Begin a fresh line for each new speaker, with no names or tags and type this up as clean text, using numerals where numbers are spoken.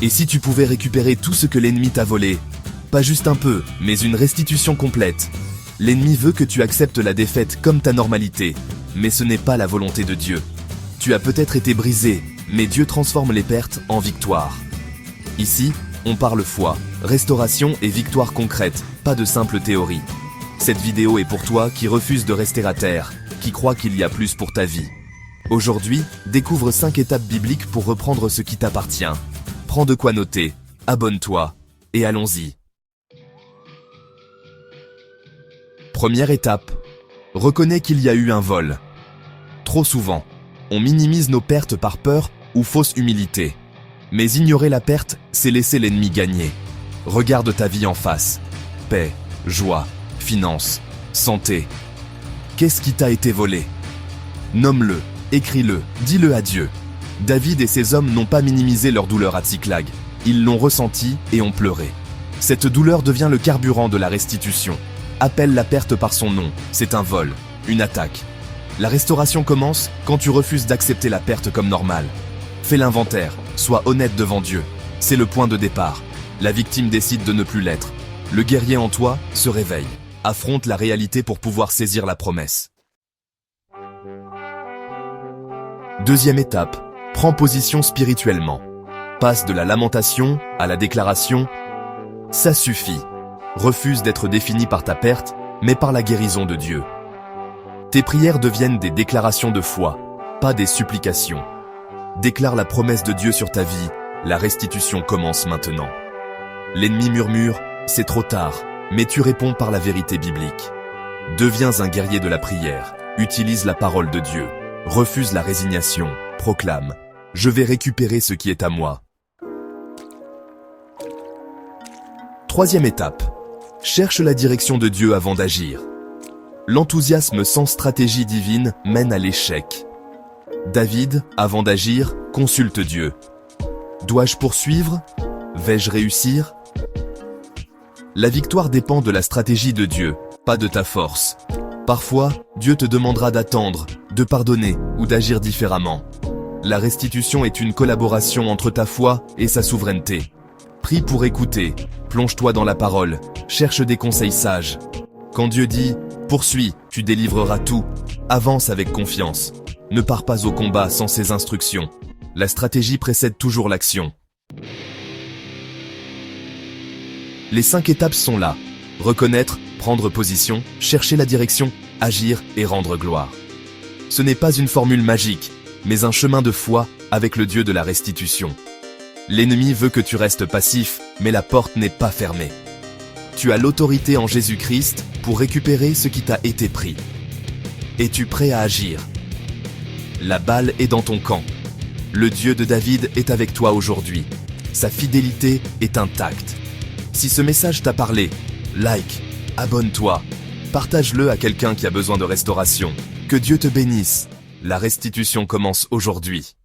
Et si tu pouvais récupérer tout ce que l'ennemi t'a volé? Pas juste un peu, mais une restitution complète. L'ennemi veut que tu acceptes la défaite comme ta normalité, mais ce n'est pas la volonté de Dieu. Tu as peut-être été brisé, mais Dieu transforme les pertes en victoire. Ici, on parle foi, restauration et victoire concrète, pas de simple théorie. Cette vidéo est pour toi qui refuse de rester à terre, qui croit qu'il y a plus pour ta vie. Aujourd'hui, découvre 5 étapes bibliques pour reprendre ce qui t'appartient. Prends de quoi noter, abonne-toi, et allons-y. Première étape. Reconnais qu'il y a eu un vol. Trop souvent, on minimise nos pertes par peur ou fausse humilité. Mais ignorer la perte, c'est laisser l'ennemi gagner. Regarde ta vie en face. Paix, joie, finances, santé. Qu'est-ce qui t'a été volé? Nomme-le, écris-le, dis-le à Dieu. David et ses hommes n'ont pas minimisé leur douleur à Tsiklag. Ils l'ont ressenti et ont pleuré. Cette douleur devient le carburant de la restitution. Appelle la perte par son nom, c'est un vol, une attaque. La restauration commence quand tu refuses d'accepter la perte comme normale. Fais l'inventaire, sois honnête devant Dieu. C'est le point de départ. La victime décide de ne plus l'être. Le guerrier en toi se réveille. Affronte la réalité pour pouvoir saisir la promesse. Deuxième étape, prends position spirituellement. Passe de la lamentation à la déclaration. Ça suffit. Refuse d'être défini par ta perte, mais par la guérison de Dieu. Tes prières deviennent des déclarations de foi, pas des supplications. Déclare la promesse de Dieu sur ta vie, la restitution commence maintenant. L'ennemi murmure, c'est trop tard, mais tu réponds par la vérité biblique. Deviens un guerrier de la prière, utilise la parole de Dieu, refuse la résignation, proclame, je vais récupérer ce qui est à moi. Troisième étape, cherche la direction de Dieu avant d'agir. L'enthousiasme sans stratégie divine mène à l'échec. David, avant d'agir, consulte Dieu. Dois-je poursuivre? Vais-je réussir? La victoire dépend de la stratégie de Dieu, pas de ta force. Parfois, Dieu te demandera d'attendre, de pardonner ou d'agir différemment. La restitution est une collaboration entre ta foi et sa souveraineté. Prie pour écouter, plonge-toi dans la parole, cherche des conseils sages. Quand Dieu dit « Poursuis, tu délivreras tout », avance avec confiance. Ne pars pas au combat sans ses instructions. La stratégie précède toujours l'action. Les 5 étapes sont là. Reconnaître, prendre position, chercher la direction, agir et rendre gloire. Ce n'est pas une formule magique, mais un chemin de foi avec le Dieu de la restitution. L'ennemi veut que tu restes passif, mais la porte n'est pas fermée. Tu as l'autorité en Jésus-Christ pour récupérer ce qui t'a été pris. Es-tu prêt à agir? La balle est dans ton camp. Le Dieu de David est avec toi aujourd'hui. Sa fidélité est intacte. Si ce message t'a parlé, like, abonne-toi, partage-le à quelqu'un qui a besoin de restauration. Que Dieu te bénisse. La restitution commence aujourd'hui.